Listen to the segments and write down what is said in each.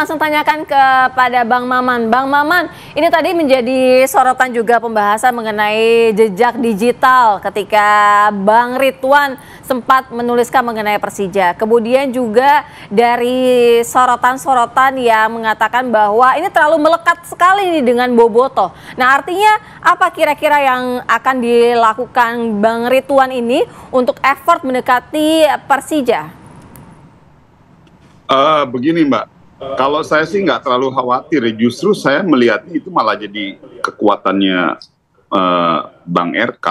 Langsung tanyakan kepada Bang Maman. Bang Maman, ini tadi menjadi sorotan juga pembahasan mengenai jejak digital ketika Bang Ridwan sempat menuliskan mengenai Persija. Kemudian juga dari sorotan-sorotan yang mengatakan bahwa ini terlalu melekat sekali nih dengan Bobotoh. Nah, artinya apa kira-kira yang akan dilakukan Bang Ridwan ini untuk effort mendekati Persija? Begini Mbak. Kalau saya sih nggak terlalu khawatir, justru saya melihat itu malah jadi kekuatannya Bang RK.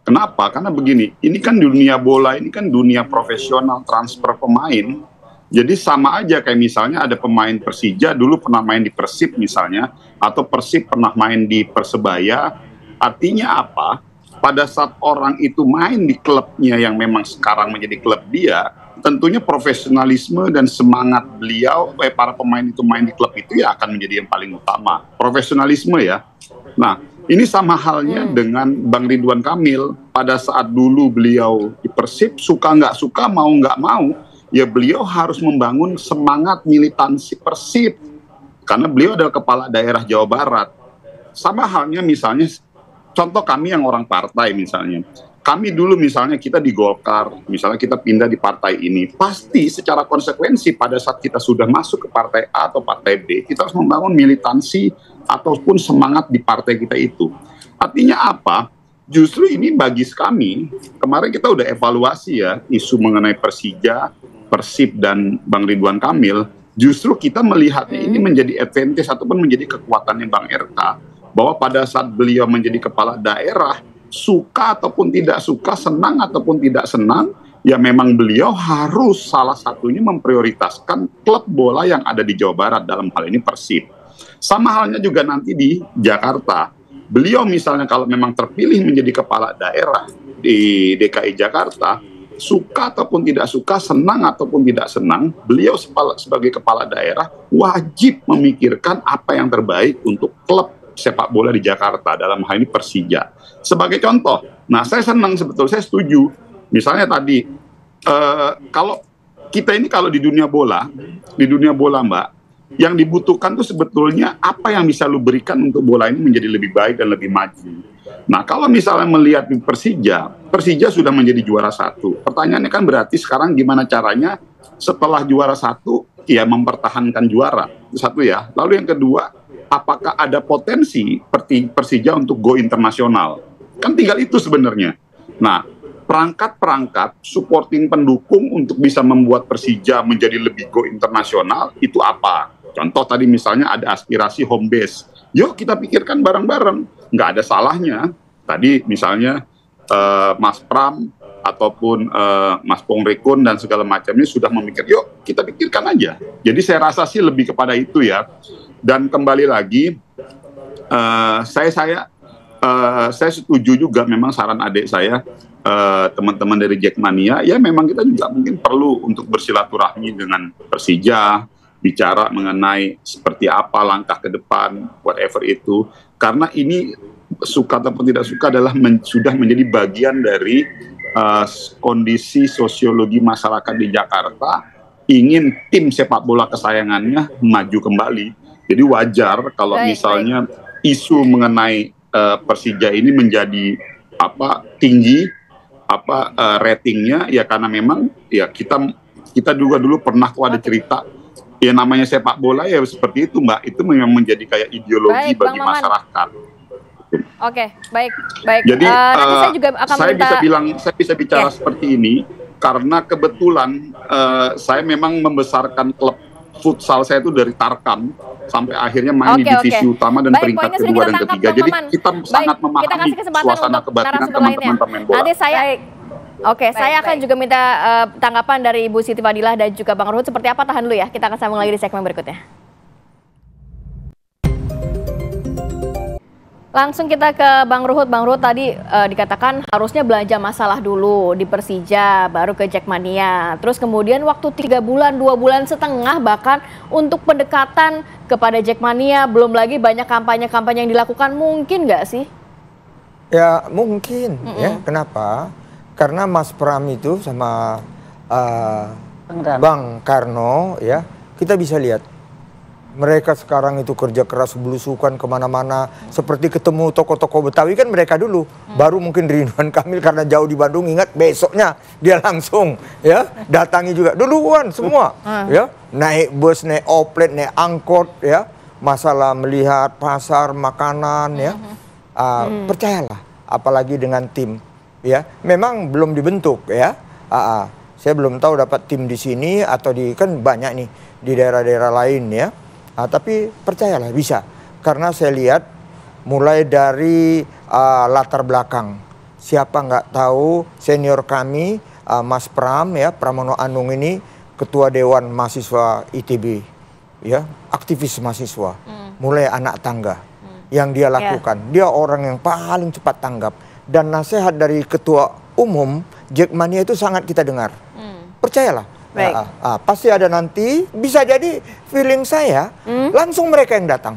Kenapa? Karena begini, ini kan dunia bola, ini kan dunia profesional transfer pemain. Jadi sama aja kayak misalnya ada pemain Persija dulu pernah main di Persib misalnya, atau Persib pernah main di Persebaya. Artinya apa? Pada saat orang itu main di klubnya yang memang sekarang menjadi klub dia, tentunya profesionalisme dan semangat beliau, para pemain itu main di klub itu ya akan menjadi yang paling utama. Profesionalisme ya. Nah, ini sama halnya dengan Bang Ridwan Kamil. Pada saat dulu beliau di Persib, suka nggak suka, mau nggak mau, ya beliau harus membangun semangat militansi Persib. Karena beliau adalah kepala daerah Jawa Barat. Sama halnya misalnya, contoh kami yang orang partai misalnya. Kami dulu misalnya kita di Golkar, misalnya kita pindah di partai ini, pasti secara konsekuensi pada saat kita sudah masuk ke partai A atau partai B, kita harus membangun militansi ataupun semangat di partai kita itu. Artinya apa? Justru ini bagi kami, kemarin kita udah evaluasi ya, isu mengenai Persija, Persib, dan Bang Ridwan Kamil, justru kita melihatnya ini menjadi advantage ataupun menjadi kekuatannya Bang RK, bahwa pada saat beliau menjadi kepala daerah, suka ataupun tidak suka, senang ataupun tidak senang, ya memang beliau harus salah satunya memprioritaskan klub bola yang ada di Jawa Barat, dalam hal ini Persib. Sama halnya juga nanti di Jakarta. Beliau misalnya kalau memang terpilih menjadi kepala daerah di DKI Jakarta, suka ataupun tidak suka, senang ataupun tidak senang, beliau sebagai kepala daerah wajib memikirkan apa yang terbaik untuk klub sepak bola di Jakarta, dalam hal ini Persija. Sebagai contoh, nah saya senang sebetulnya, saya setuju. Misalnya tadi, kalau kita ini kalau di dunia bola Mbak, yang dibutuhkan tuh sebetulnya apa yang bisa lu berikan untuk bola ini menjadi lebih baik dan lebih maju. Nah kalau misalnya melihat di Persija sudah menjadi juara 1. Pertanyaannya kan berarti sekarang gimana caranya setelah juara 1, ya mempertahankan juara. Itu satu ya. Lalu yang kedua, apakah ada potensi Persija untuk go internasional? Kan tinggal itu sebenarnya. Nah, perangkat-perangkat supporting pendukung untuk bisa membuat Persija menjadi lebih go internasional itu apa? Contoh tadi misalnya ada aspirasi home base. Yuk kita pikirkan bareng-bareng. Nggak ada salahnya. Tadi misalnya Mas Pram ataupun Mas Pongrekun dan segala macamnya sudah memikir, yuk kita pikirkan aja. Jadi saya rasa sih lebih kepada itu ya. Dan kembali lagi, saya setuju juga memang saran adik saya, teman-teman dari Jackmania, ya memang kita juga mungkin perlu untuk bersilaturahmi dengan Persija, bicara mengenai seperti apa langkah ke depan, whatever itu. Karena ini suka ataupun tidak suka adalah sudah menjadi bagian dari kondisi sosiologi masyarakat di Jakarta, ingin tim sepak bola kesayangannya maju kembali. Jadi wajar kalau misalnya isu mengenai Persija ini menjadi tinggi ratingnya, ya karena memang ya kita juga dulu pernah ada cerita ya namanya sepak bola ya seperti itu Mbak, itu memang menjadi kayak ideologi bagi masyarakat. Oke, baik. Jadi nanti saya juga akan saya bisa bicara seperti ini karena kebetulan saya memang membesarkan klub futsal saya itu dari Tarkam sampai akhirnya main di divisi utama dan peringkat kedua dan ketiga. Jadi kita sangat memahami suasana kebatinan teman-teman pemain bola. Nanti saya akan juga minta tanggapan dari Ibu Siti Fadilah dan juga Bang Ruhut seperti apa. Tahan dulu ya, kita akan sambung lagi di segmen berikutnya. Langsung kita ke Bang Ruhut. Bang Ruhut tadi dikatakan harusnya belanja masalah dulu di Persija, baru ke Jackmania. Terus kemudian waktu 3 bulan, 2 bulan setengah bahkan untuk pendekatan kepada Jackmania. Belum lagi banyak kampanye-kampanye yang dilakukan, mungkin nggak sih? Ya mungkin, ya. Kenapa? Karena Mas Pram itu sama Bang Karno, ya kita bisa lihat Mereka sekarang itu kerja keras belusukan kemana-mana. Seperti ketemu tokoh-tokoh Betawi kan mereka dulu. Baru mungkin Ridwan Kamil karena jauh di Bandung, ingat besoknya dia langsung ya datangi juga. Duluan semua ya. Naik bus, naik oplet, naik angkot ya. Masalah melihat pasar, makanan ya. Percayalah, apalagi dengan tim ya. Memang belum dibentuk ya. Saya belum tahu dapat tim di sini atau di, kan banyak nih di daerah-daerah lain ya. Tapi percayalah bisa, karena saya lihat mulai dari latar belakang. Siapa nggak tahu senior kami Mas Pram ya, Pramono Anung ini ketua Dewan Mahasiswa ITB ya, aktivis mahasiswa, mulai anak tangga yang dia lakukan. Dia orang yang paling cepat tanggap, dan nasihat dari ketua umum Jackmania itu sangat kita dengar. Percayalah. Pasti ada nanti, bisa jadi feeling saya langsung mereka yang datang.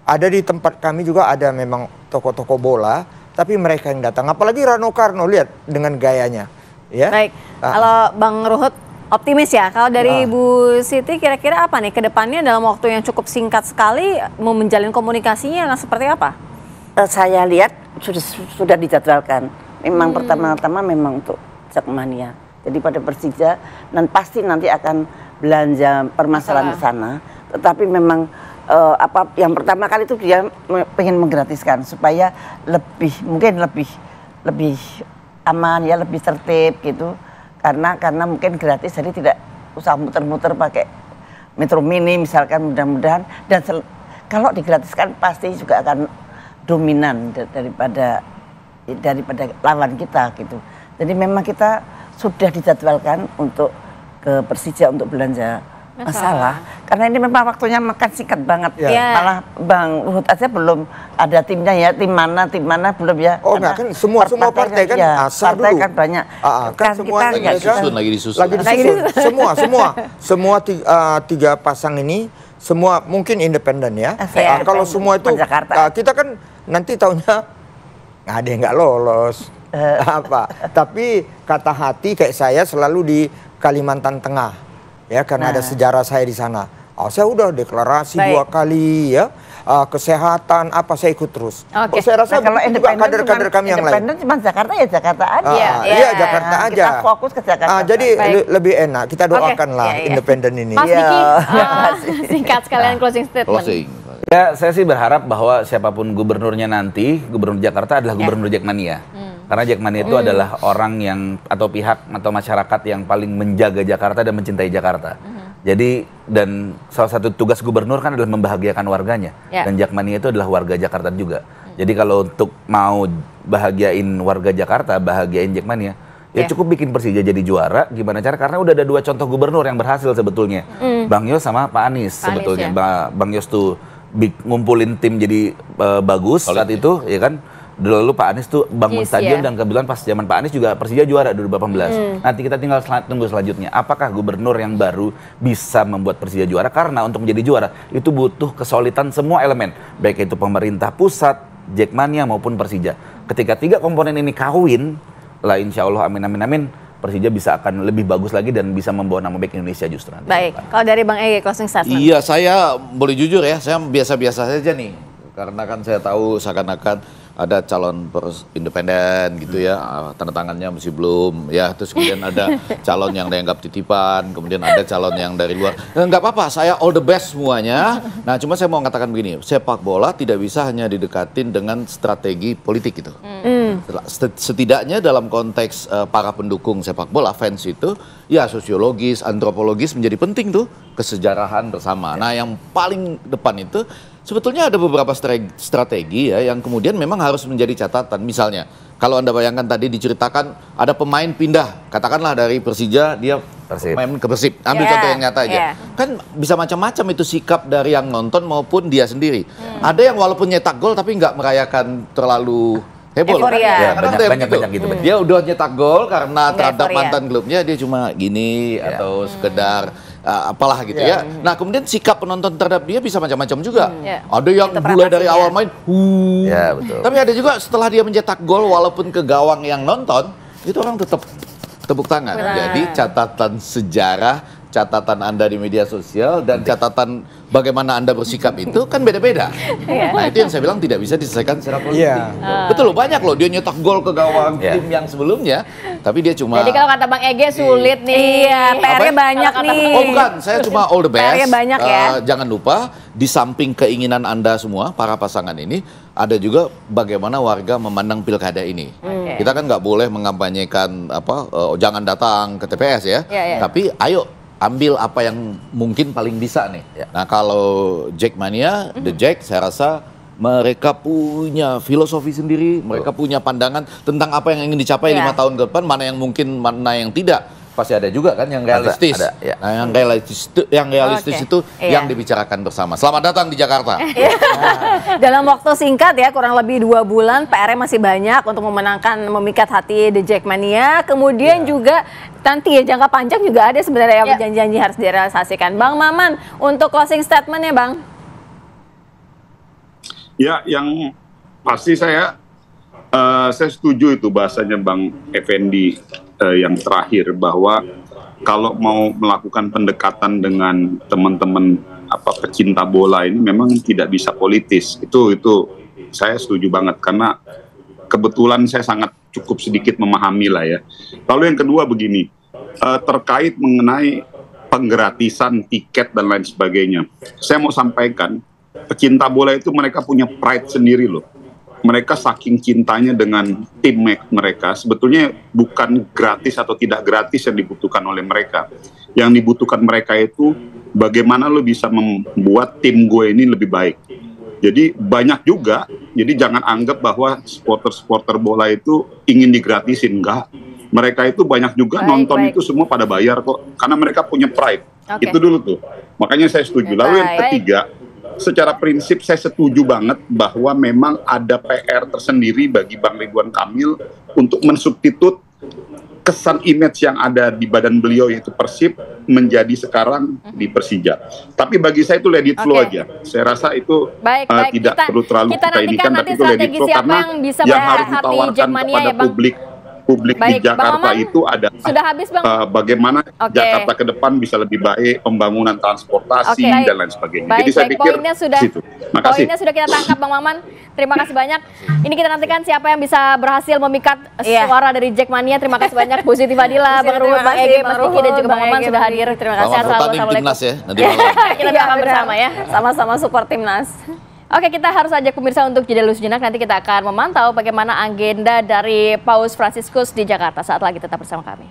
Ada di tempat kami juga ada memang toko-toko bola, tapi mereka yang datang. Apalagi Rano Karno, lihat dengan gayanya. Ya? Baik, kalau Bang Ruhut optimis ya. Kalau dari Bu Siti kira-kira apa nih ke depannya dalam waktu yang cukup singkat sekali mau menjalin komunikasinya seperti apa? Saya lihat sudah dijadwalkan. Memang pertama-tama memang untuk Jackmania. Jadi pada Persija dan pasti nanti akan belanja permasalahan ke sana. Tetapi memang yang pertama kali itu dia pengen menggratiskan supaya mungkin lebih aman ya, lebih tertib gitu. Karena mungkin gratis, jadi tidak usah muter-muter pakai Metro Mini misalkan, mudah-mudahan. Dan kalau digratiskan pasti juga akan dominan daripada lawan kita gitu. Jadi memang kita sudah dijadwalkan untuk ke Persija untuk belanja masalah. Karena ini memang waktunya makan singkat banget. Malah Bang Ruhut aja belum ada timnya ya, tim mana belum ya. Oh enggak, kan semua partai kan asal partai dulu. kan banyak. Kan semua lagi disusun. Semua tiga pasang ini semua mungkin independen ya. Kalau semua itu kita kan nanti tahunya nggak ada yang nggak lolos. Tapi kata hati kayak saya selalu di Kalimantan Tengah ya, karena ada sejarah saya di sana. Saya udah deklarasi 2 kali ya, kesehatan apa saya ikut terus. Saya rasa kalau juga kader-kader kami yang lain. Independen cuma Jakarta ya Jakarta aja. Iya Jakarta aja. Kita fokus ke Jakarta. Jadi lebih enak, kita doakanlah independen ini. Mas Diki, singkat sekalian closing statement. Ya, saya sih berharap bahwa siapapun gubernurnya nanti, gubernur Jakarta adalah gubernur Jackmania. Karena Jackmania itu adalah orang yang atau pihak atau masyarakat yang paling menjaga Jakarta dan mencintai Jakarta. Jadi dan salah satu tugas gubernur kan adalah membahagiakan warganya. Dan Jackmania itu adalah warga Jakarta juga. Jadi kalau untuk mau bahagiain warga Jakarta, bahagiain Jackmania, ya cukup bikin Persija jadi juara. Gimana cara? Karena udah ada 2 contoh gubernur yang berhasil sebetulnya. Bang Yos sama Pak Anies sebetulnya. Bang Yos tuh ngumpulin tim jadi bagus saat itu, ya kan? Dulu Pak Anies tuh bangun stadion dan kebetulan pas zaman Pak Anies juga Persija juara 2018. Nanti kita tinggal tunggu selanjutnya. Apakah gubernur yang baru bisa membuat Persija juara? Karena untuk menjadi juara itu butuh kesolidan semua elemen, baik itu pemerintah pusat, Jackmania maupun Persija. Ketika 3 komponen ini kawin, lah insya Allah amin, Persija bisa akan lebih bagus lagi dan bisa membawa nama baik Indonesia justru nanti. Baik, kalau dari Bang Ege closing statement. Iya, saya boleh jujur ya, saya biasa-biasa saja nih. Karena kan saya tahu seakan-akan ada calon independen gitu ya, tanda tangannya masih belum ya, terus kemudian ada calon yang dianggap titipan, kemudian ada calon yang dari luar. Nggak apa-apa, saya all the best semuanya. Nah, cuma saya mau mengatakan begini, sepak bola tidak bisa hanya didekatin dengan strategi politik gitu. Setidaknya dalam konteks para pendukung sepak bola, fans itu, ya sosiologis, antropologis menjadi penting tuh, kesejarahan bersama. Nah, yang paling depan itu sebetulnya ada beberapa strategi ya yang kemudian memang harus menjadi catatan. Misalnya, kalau Anda bayangkan tadi diceritakan ada pemain pindah, katakanlah dari Persija dia main ke Persib. Ambil contoh yang nyata aja. Kan bisa macam-macam itu sikap dari yang nonton maupun dia sendiri. Ada yang walaupun nyetak gol tapi nggak merayakan terlalu heboh. Ya, banyak gitu. Dia udah nyetak gol karena terhadap mantan klubnya dia cuma gini atau sekedar apalah gitu ya. Nah, kemudian sikap penonton terhadap dia bisa macam-macam juga. Ada yang mulai dari awal main, betul. Tapi ada juga setelah dia mencetak gol walaupun ke gawang yang nonton, itu orang tetap tepuk tangan. Jadi catatan sejarah, catatan Anda di media sosial dan catatan bagaimana Anda bersikap itu kan beda-beda. Nah itu yang saya bilang tidak bisa diselesaikan secara politik. Betul loh, banyak loh dia nyetak gol ke gawang tim yang sebelumnya, tapi dia cuma... Jadi kalau kata Bang Ege sulit nih. Iya, PR-nya banyak nih. Oh bukan, saya cuma all the best. PR-nya banyak ya. Jangan lupa, di samping keinginan Anda semua, para pasangan ini, ada juga bagaimana warga memandang pilkada ini. Kita kan nggak boleh mengampanyekan jangan datang ke TPS ya. Tapi ayo ambil apa yang mungkin paling bisa nih. Nah kalau Jackmania, The Jack, saya rasa mereka punya filosofi sendiri, mereka punya pandangan tentang apa yang ingin dicapai 5 tahun ke depan, mana yang mungkin, mana yang tidak. Pasti ada juga kan yang realistis. Nah, yang realistis itu yang dibicarakan bersama. Selamat datang di Jakarta. Dalam waktu singkat ya, kurang lebih 2 bulan, PR-nya masih banyak untuk memikat hati The Jackmania. Kemudian juga nanti ya jangka panjang juga ada sebenarnya yang janji-janji harus direalisasikan. Bang Maman, untuk closing statement-nya Bang. Ya, yang pasti saya setuju itu bahasanya Bang Effendi yang terakhir, bahwa kalau mau melakukan pendekatan dengan teman-teman pecinta bola ini memang tidak bisa politis. Itu saya setuju banget, karena kebetulan saya sangat cukup sedikit memahami lah ya. Lalu yang kedua begini, terkait mengenai penggratisan tiket dan lain sebagainya, saya mau sampaikan, pecinta bola itu mereka punya pride sendiri loh. Mereka saking cintanya dengan tim mereka, sebetulnya bukan gratis atau tidak gratis yang dibutuhkan oleh mereka. Yang dibutuhkan mereka itu bagaimana lo bisa membuat tim gue ini lebih baik. Jadi banyak juga, jadi jangan anggap bahwa supporter bola itu ingin digratisin, enggak. Mereka itu banyak juga nonton itu semua pada bayar kok, karena mereka punya pride. Itu dulu tuh, makanya saya setuju. Lalu yang ketiga, secara prinsip saya setuju banget bahwa memang ada PR tersendiri bagi Bang Ridwan Kamil untuk mensubstitut kesan image yang ada di badan beliau yaitu Persib menjadi sekarang di Persija. Tapi bagi saya itu let it flow aja. Saya rasa itu tidak perlu terlalu kita inikan, tapi itu let it flow, karena yang harus ditawarkan kepada publik di Jakarta itu ada bagaimana Jakarta ke depan bisa lebih baik, pembangunan transportasi dan lain sebagainya. Jadi saya pikir situ. Makasih. Poinnya sudah kita tangkap Bang Maman. Terima kasih banyak. Ini kita nantikan siapa yang bisa berhasil memikat suara dari Jackmania. Terima kasih banyak Bu Siti Fadila, Bang Ruhut, Bang Ege, Mas Diki dan juga Bang Maman sudah hadir. Terima kasih. Assalamualaikum. Timnas ya nanti malam. Kita doakan bersama ya. Sama-sama support timnas. Oke, kita harus ajak pemirsa untuk jeda dulu sejenak. Nanti kita akan memantau bagaimana agenda dari Paus Fransiskus di Jakarta. Saat lagi tetap bersama kami.